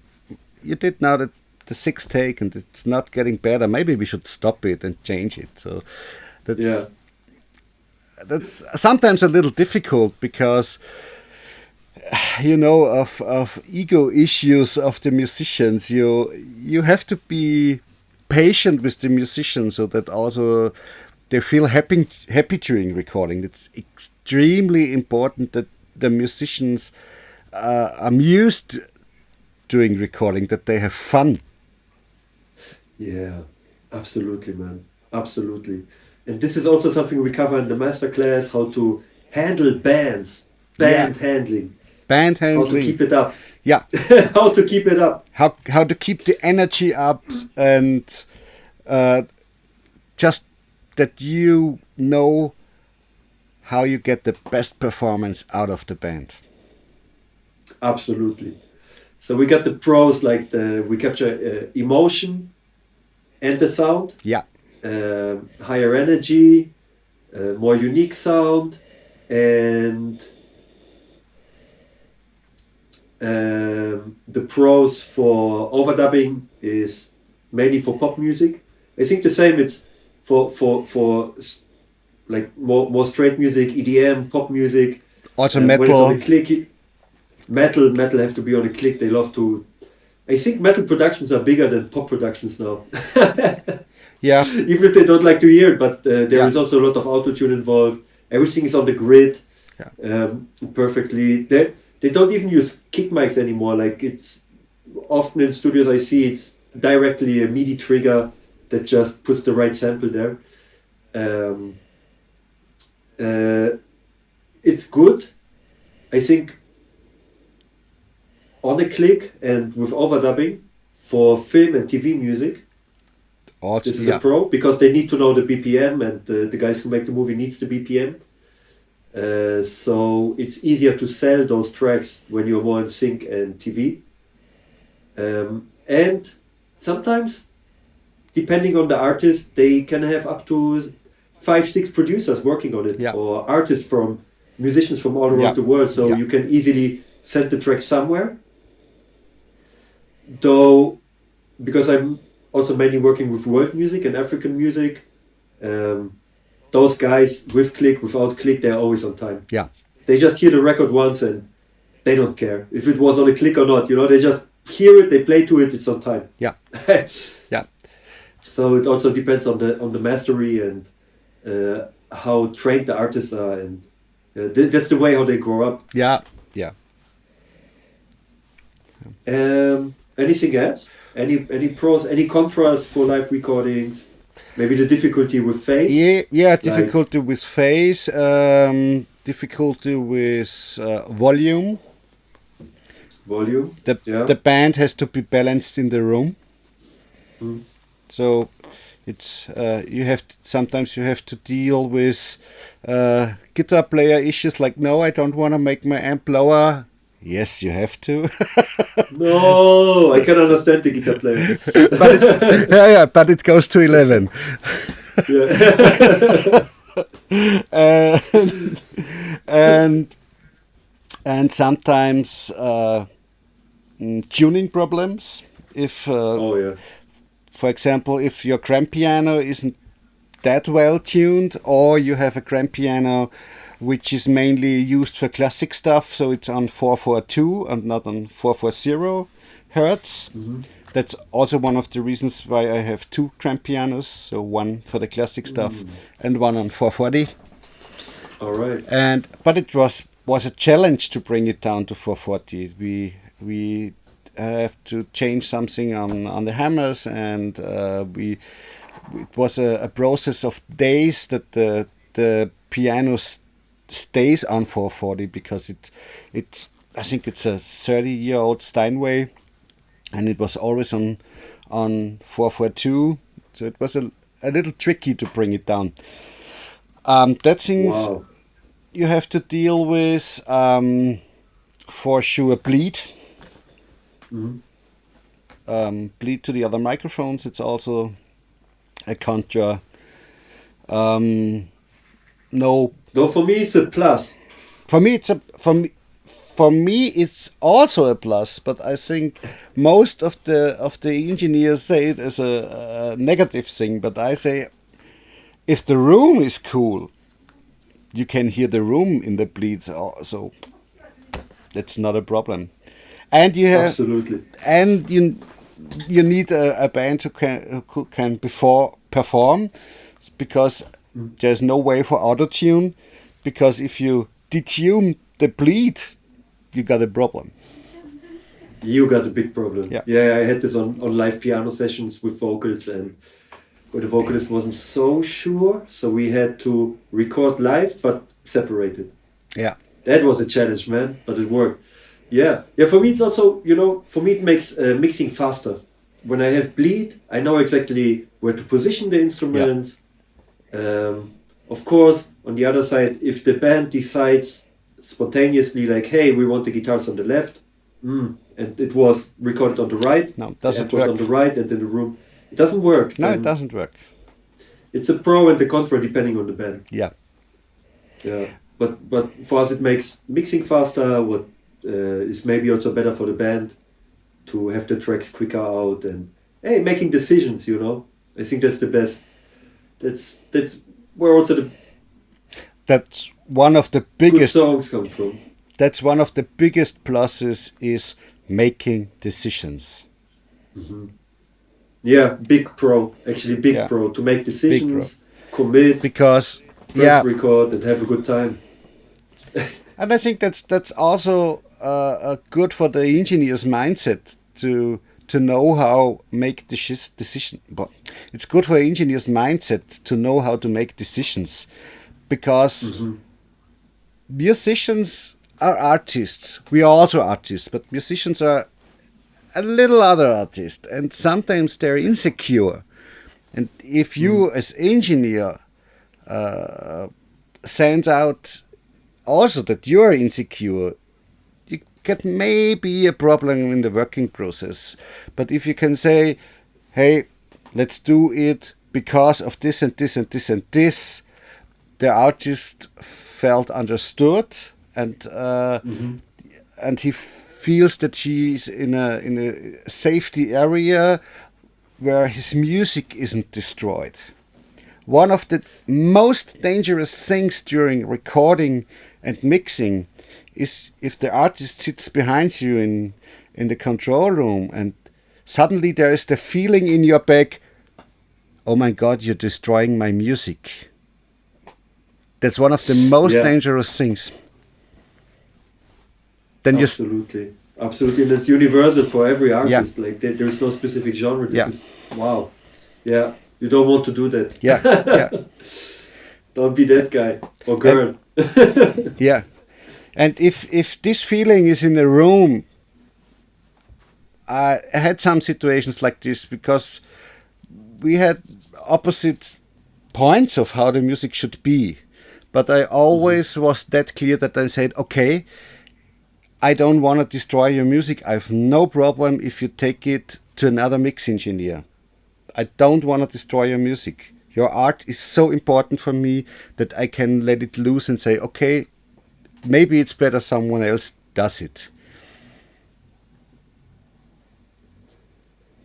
you did now the sixth take and it's not getting better. Maybe we should stop it and change it." So that's sometimes a little difficult because, you know, of ego issues of the musicians. You have to be patient with the musicians so that also they feel happy during recording. It's extremely important that the musicians are amused during recording, that they have fun. Yeah, absolutely, man. Absolutely. And this is also something we cover in the masterclass, how to handle bands, handling. Band handling. How to keep it up. Yeah. How to keep it up. How to keep the energy up, and just that you know how you get the best performance out of the band. Absolutely. So we got the pros, like we capture emotion and the sound. Yeah. Higher energy, more unique sound, and the pros for overdubbing is mainly for pop music. I think the same. It's for like more straight music, EDM, pop music. Also When it's on metal. a click, metal have to be on a click. They love to. I think metal productions are bigger than pop productions now. Yeah. Even if they don't like to hear it, but there is also a lot of auto-tune involved. Everything is on the grid perfectly. They don't even use kick mics anymore. Like, it's often in studios I see it's directly a MIDI trigger that just puts the right sample there. It's good. I think on a click and with overdubbing for film and TV music, Also, this is a pro, because they need to know the BPM, and the guys who make the movie needs the BPM. So it's easier to sell those tracks when you're more in sync and TV. And sometimes, depending on the artist, they can have up to 5-6 producers working on it, or musicians from all around the world. So you can easily send the track somewhere. Though, because I'm also mainly working with world music and African music, those guys with click, without click, they're always on time. Yeah. They just hear the record once and they don't care if it was on a click or not. You know, they just hear it, they play to it, it's on time. Yeah. Yeah. So it also depends on the mastery and how trained the artists are, and that's the way how they grow up. Yeah. Yeah. Anything else? Any pros? Any contras for live recordings? Maybe the difficulty with phase. Yeah. Difficulty with phase. Difficulty with volume. Volume. The band has to be balanced in the room. So it's sometimes you have to deal with guitar player issues like, no, I don't want to make my amp lower. Yes, you have to. No, I can understand the guitar player. But it goes to 11. And sometimes tuning problems. If for example, if your grand piano isn't that well tuned, or you have a grand piano which is mainly used for classic stuff, so it's on 442 and not on 440 hertz, That's also one of the reasons why I have 2 grand pianos. So one for the classic stuff and one on 440. All right. But it was a challenge to bring it down to 440. We have to change something on the hammers, and it was a process of days that the piano stays on 440, because it I think it's a 30-year-old Steinway, and it was always on 442, so it was a little tricky to bring it down. That things Wow. you have to deal with, for sure, bleed. Bleed to the other microphones. It's also a contra. No, No, for me it's a plus. for me it's also a plus, but I think most of the engineers say it as a negative thing. But I say, if the room is cool, you can hear the room in the bleed, so that's not a problem. And you have Absolutely. and you need a band who can perform, because there's no way for auto tune, because if you detune the bleed, you got a problem. You got a big problem. Yeah. Yeah, I had this on live piano sessions with vocals, and where the vocalist wasn't so sure, so we had to record live but separated. Yeah. That was a challenge, man, but it worked. Yeah. For me it's also, for me it makes mixing faster. When I have bleed, I know exactly where to position the instruments. Of course, on the other side, if the band decides spontaneously, like, hey, we want the guitars on the left, and it was recorded on the right, No, it doesn't it was work. on the right and in the room, it doesn't work. No, it doesn't work. It's a pro and the contra depending on the band. Yeah. Yeah, but for us it makes mixing faster. What is maybe also better for the band to have the tracks quicker out, and making decisions. I think that's the best. That's where also That's one of the good biggest. songs come from. That's one of the biggest pluses, is making decisions. Yeah, big pro. Actually, big Yeah. pro to make decisions, commit, Because press record, and have a good time. and I think that's also good for the engineer's mindset to know how make decision. But it's good for engineer's mindset to know how to make decisions, because musicians are artists. We are also artists, but musicians are a little other artist, and sometimes they're insecure. And if you as engineer send out also that you're insecure, you get maybe a problem in the working process. But if you can say, hey, let's do it because of this and this and this and this, the artist felt understood, and he feels that he's in a safety area where his music isn't destroyed. One of the most dangerous things during recording and mixing is if the artist sits behind you in the control room, and suddenly there is the feeling in your back, oh my God, you're destroying my music. That's one of the most dangerous things. Then Absolutely. Absolutely. And it's universal for every artist. Like there's no specific genre. This is wow. Yeah. You don't want to do that. Yeah. Don't be that guy or girl. Yeah. And if this feeling is in the room, I had some situations like this, because we had opposite points of how the music should be. But I always was that clear that I said, okay, I don't want to destroy your music. I have no problem if you take it to another mix engineer. I don't want to destroy your music. Your art is so important for me that I can let it loose and say, okay, maybe it's better someone else does it.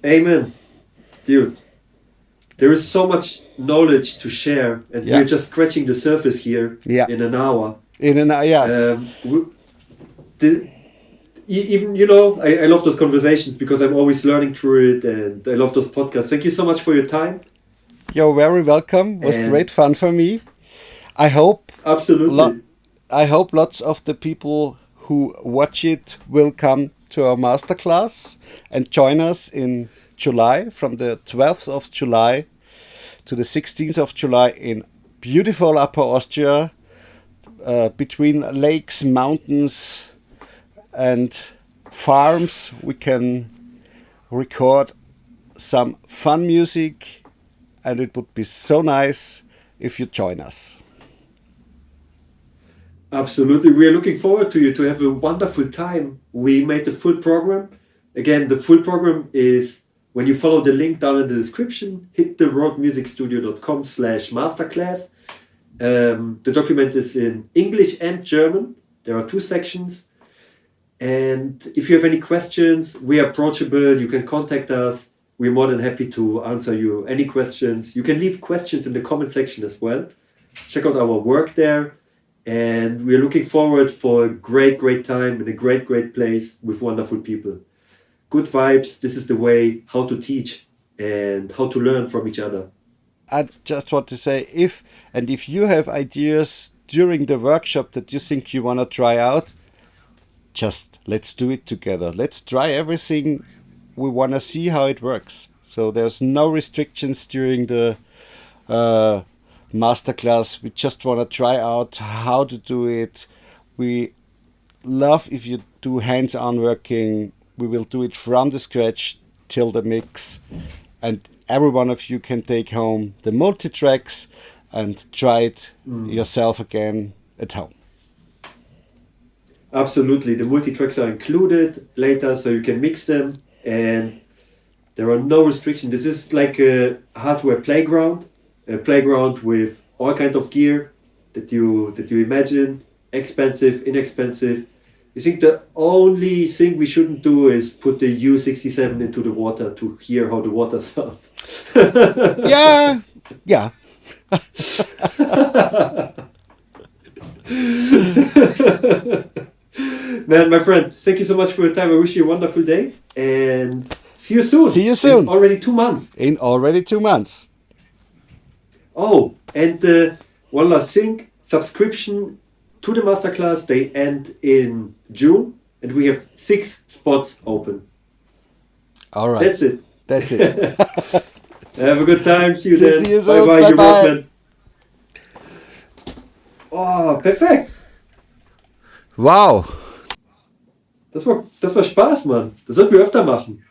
Amen. Dude, there is so much knowledge to share, and we're just scratching the surface here in an hour. even, I love those conversations because I'm always learning through it, and I love those podcasts. Thank you so much for your time. You're very welcome. It was great fun for me. I hope absolutely. I hope lots of the people who watch it will come to our masterclass and join us in July, from the 12th of July to the 16th of July in beautiful Upper Austria, between lakes, mountains and farms. We can record some fun music, and it would be so nice if you join us. Absolutely. We are looking forward to have a wonderful time. We made the full program. Again, the full program is when you follow the link down in the description, hit theroadmusicstudio.com/masterclass. The document is in English and German. There are 2 sections. And if you have any questions, we are approachable. You can contact us. We're more than happy to answer you any questions. You can leave questions in the comment section as well. Check out our work there. And we're looking forward for a great, great time in a great, great place with wonderful people. Good vibes. This is the way how to teach and how to learn from each other. I just want to say, if you have ideas during the workshop that you think you want to try out, just let's do it together. Let's try everything. We want to see how it works. So there's no restrictions during the masterclass. We just want to try out how to do it. We love if you do hands-on working. We will do it from the scratch till the mix, and every one of you can take home the multi-tracks and try it yourself again at home. Absolutely. The multi-tracks are included later, so you can mix them, and there are no restrictions. This is like a hardware playground. A playground with all kinds of gear that you imagine, expensive, inexpensive. I think the only thing we shouldn't do is put the U67 into the water to hear how the water sounds. Yeah. Man, my friend, thank you so much for your time. I wish you a wonderful day, and see you soon. See you soon. In already 2 months. Oh, and one last thing, subscription to the masterclass, they end in June, and we have 6 spots open. All right. That's it. Have a good time. See you then. See you soon. Bye-bye. Bye-bye. You're welcome. Oh, perfekt. Wow. Das war Spaß, Mann. Das sollten wir öfter machen.